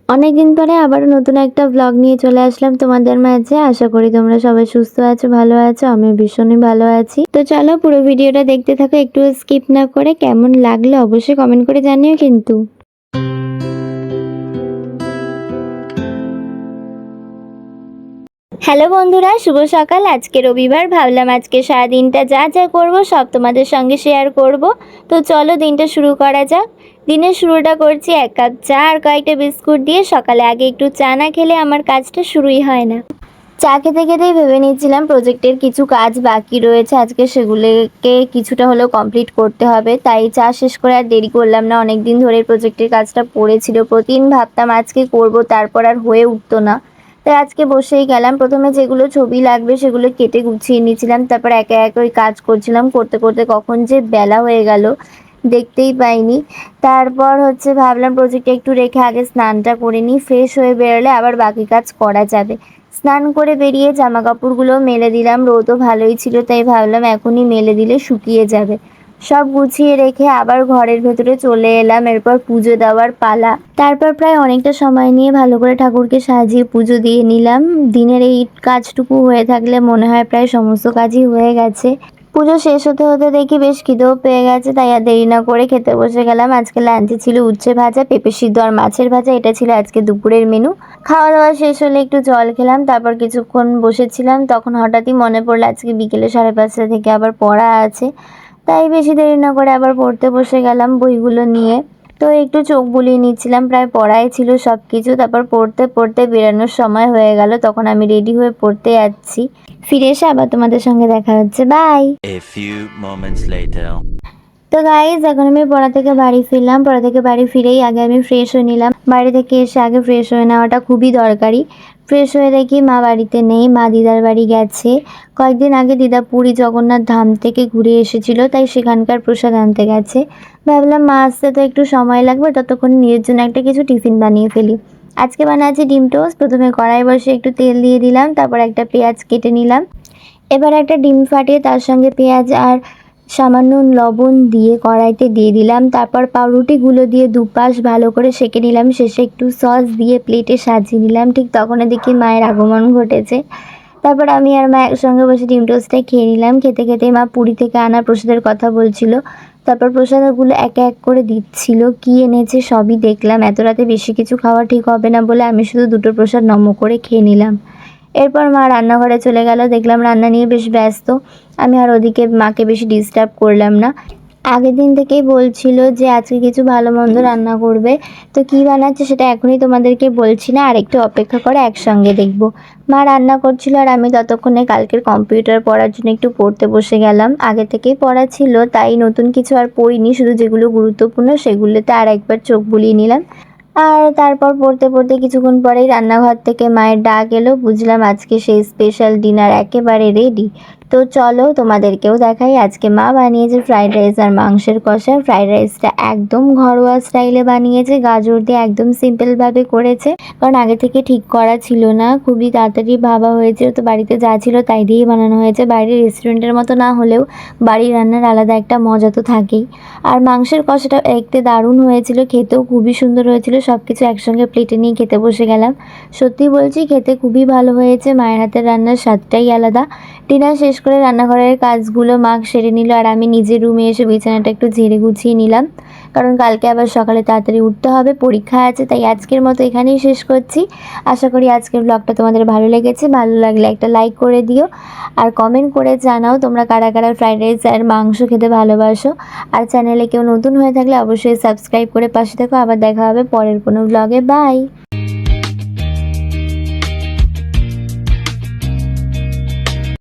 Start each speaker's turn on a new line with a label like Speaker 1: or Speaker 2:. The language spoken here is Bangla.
Speaker 1: অনেকদিন পরে আবার নতুন একটা ব্লগ নিয়ে চলে আসলাম তোমাদের মাঝে। আশা করি তোমরা সবাই সুস্থ আছো, ভালো আছো। আমি ভীষণই ভালো আছি। তো চলো পুরো ভিডিওটা দেখতে থাকো, একটু স্কিপ না করে। কেমন লাগলো অবশ্যই কমেন্ট করে জানিও কিন্তু। হ্যালো বন্ধুরা, শুভ সকাল। আজকে রবিবার, ভাবলাম আজকে সারাদিনটা যা যা করব সব তোমাদের সঙ্গে শেয়ার করব। তো চলো দিনটা শুরু করা যাক। দিনের শুরুটা করছি 1 কাপ চা আর কয়েকটা বিস্কুট দিয়ে। সকালে আগে একটু চা না খেলে আমার কাজটা শুরুই হয় না। চা খেতে খেতেই ভেবে নিচ্ছিলাম প্রজেক্টের কিছু কাজ বাকি রয়েছে, আজকে সেগুলোকে কিছুটা হলেও কমপ্লিট করতে হবে। তাই চা শেষ করে আর দেরি করলাম না। অনেক দিন ধরে প্রজেক্টের কাজটা পড়েছিল, প্রতিদিন ভাবতাম আজকে করব, তারপর আর হয়ে উঠতো না। তাই আজকে বসেই গেলাম। প্রথমে যেগুলো ছবি লাগবে সেগুলো কেটে গুছিয়ে নিয়েছিলাম, তারপর একে একে ওই কাজ করছিলাম। করতে করতে কখন যে বেলা হয়ে গেল দেখতেই পাইনি। তারপর ভাবলাম প্রজেক্টটা একটু রেখে আগে স্নানটা করে নিই, ফ্রেশ হয়ে বেরোলে আবার বাকি কাজ করা যাবে। স্নান করে বেরিয়ে জামা কাপড়গুলো মেলে দিলাম। রোদও ভালোই ছিল, তাই ভাবলাম এখনই মেলে দিলে শুকিয়ে যাবে। সব গুছিয়ে রেখে আবার ঘরের ভেতরে চলে এলাম। এরপর পুজো দেওয়ার পালা। তারপর প্রায় অনেকটা সময় নিয়ে ভালো করে ঠাকুরকে সাজিয়ে পুজো দিয়ে নিলাম। দিনের এই কাজটুকু হয়ে থাকলে মনে হয় প্রায় সমস্ত কাজই হয়ে গেছে। পুজো শেষ হতে হতে দেখি বেশ খিদেও পেয়ে গেছে, তাই আর দেরি না করে খেতে বসে গেলাম। আজকে লাঞ্চে ছিল উচ্ছে ভাজা, পেঁপে সিদ্ধ আর মাছের ভাজা। এটা ছিল আজকে দুপুরের মেনু। খাওয়া দাওয়া শেষ হলে একটু জল খেলাম, তারপর কিছুক্ষণ বসেছিলাম। তখন হঠাৎই মনে পড়লো আজকে বিকেলে 5:30 থেকে আবার পড়া আছে। তাই বেশি দেরি না করে আবার পড়তে বসে গেলাম বইগুলো নিয়ে। তো একটু চোখ বুলিয়ে নিচ্ছিলাম, প্রায় পড়াই ছিল সব কিছু। তারপর পড়তে পড়তে বেরোনোর সময় হয়ে গেল। তখন আমি রেডি হয়ে পড়তে যাচ্ছি। ফিরে এসে আবার তোমাদের সঙ্গে দেখা হচ্ছে। বাই। তো গাইজ এখন আমি পড়া থেকে বাড়ি ফিরলাম। পড়া থেকে বাড়ি ফিরেই আগে আমি ফ্রেশ হয়ে নিলাম। বাড়ি থেকে এসে আগে ফ্রেশ হয়ে নেওয়াটা খুবই দরকারি। ফ্রেশ হয়ে দেখি মা বাড়িতে নেই, মা দিদার বাড়ি গেছে। কয়েকদিন আগে দিদা পুরী জগন্নাথ ধাম থেকে ঘুরে এসেছিল, তাই সেখানকার প্রসাদ আনতে গেছে। ভাবলাম মা আসতে তো একটু সময় লাগবে, ততক্ষণ নিজের জন্য একটা কিছু টিফিন বানিয়ে ফেলি। আজকে বানাচ্ছি ডিম টোস্ট। প্রথমে কড়াই বসে একটু তেল দিয়ে দিলাম, তারপর একটা পেঁয়াজ কেটে নিলাম। এবার একটা ডিম ফাটিয়ে তার সঙ্গে পেঁয়াজ আর সামান্য লবণ দিয়ে কড়াইতে দিয়ে দিলাম। তারপর পাউরুটিগুলো দিয়ে দুপাশ ভালো করে সেঁকে নিলাম। শেষে একটু সস দিয়ে প্লেটে সাজিয়ে নিলাম। ঠিক তখনই দেখি মায়ের আগমন ঘটেছে। তারপর আমি আর মা একসঙ্গে বসে ডিম টোস্টটা খেয়ে নিলাম। খেতে খেতে মা পুরী থেকে আনা প্রসাদের কথা বলছিল। তারপর প্রসাদগুলো এক এক করে দিচ্ছিল। কি এনেছে সবই দেখলাম। এত রাতে বেশি কিছু খাওয়া ঠিক হবে না বলে আমি শুধু দুটো প্রসাদ নম করে খেয়ে নিলাম। এরপর মা রান্নাঘরে চলে গেল। দেখলাম রান্না নিয়ে বেশ ব্যস্ত। আমি আর ওদিকে মাকে বেশি ডিস্টার্ব করলাম না। আগের দিন থেকেই বলছিল যে আজকে কিছু ভালো মন্দ রান্না করবে। তো কী বানাচ্ছে সেটা এখনই তোমাদেরকে বলছি না, আর একটু অপেক্ষা করে একসঙ্গে দেখব। মা রান্না করছিল আর আমি ততক্ষণে কালকের কম্পিউটার পড়ার জন্য একটু পড়তে বসে গেলাম। আগে থেকেই পড়া ছিল, তাই নতুন কিছু আর পড়িনি, শুধু যেগুলো গুরুত্বপূর্ণ সেগুলোতে আর একবার চোখ বুলিয়ে নিলাম। আর তারপর পড়তে পড়তে কিছুক্ষণ পরেই রান্নাঘর থেকে মায়ের ডাক এলো। বুঝলাম আজকে সেই স্পেশাল ডিনার একেবারে রেডি। তো চলো তোমাদেরকেও দেখাই। আজকে মা বানিয়েছে ফ্রাইড রাইস আর মাংসের কষা। ফ্রাইড রাইসটা একদম ঘরোয়া স্টাইলে বানিয়েছে, গাজর দিয়ে একদম সিম্পলভাবে করেছে, কারণ আগে থেকে ঠিক করা ছিল না। খুবই তাড়াতাড়ি ভাবা হয়েছিল, তো বাড়িতে যা ছিল তাই দিয়েই বানানো হয়েছে। বাইরের রেস্টুরেন্টের মতো না হলেও বাড়ির রান্নার আলাদা একটা মজা তো থাকেই। আর মাংসের কষাটা দেখতে দারুণ হয়েছিল, খেতেও খুবই সুন্দর হয়েছিল। সব কিছু একসঙ্গে প্লেটে নিয়ে খেতে বসে গেলাম। সত্যি বলছি খেতে খুবই ভালো হয়েছে। মায়ের হাতের রান্নার স্বাদটাই আলাদা। ডিনার শেষ করে রান্নাঘরের কাজগুলো মা সেরে নিল, আর আমি নিজের রুমে এসে বিছানাটা একটু ঝেড়ে গুছিয়ে নিলাম, কারণ কালকে আবার সকালে তাড়াতাড়ি উঠতে হবে, পরীক্ষা আছে। তাই আজকের মতো এখানেই শেষ করছি। আশা করি আজকের ব্লগটা তোমাদের ভালো লেগেছে। ভালো লাগলে একটা লাইক করে দিও, আর কমেন্ট করে জানাও তোমরা কারা কারা ফ্রাইড রাইস আর মাংস খেতে ভালোবাসো। আর চ্যানেলে কেউ নতুন হয়ে থাকলে অবশ্যই সাবস্ক্রাইব করে পাশে থেকো। আবার দেখা হবে পরের কোনো ব্লগে। বাই।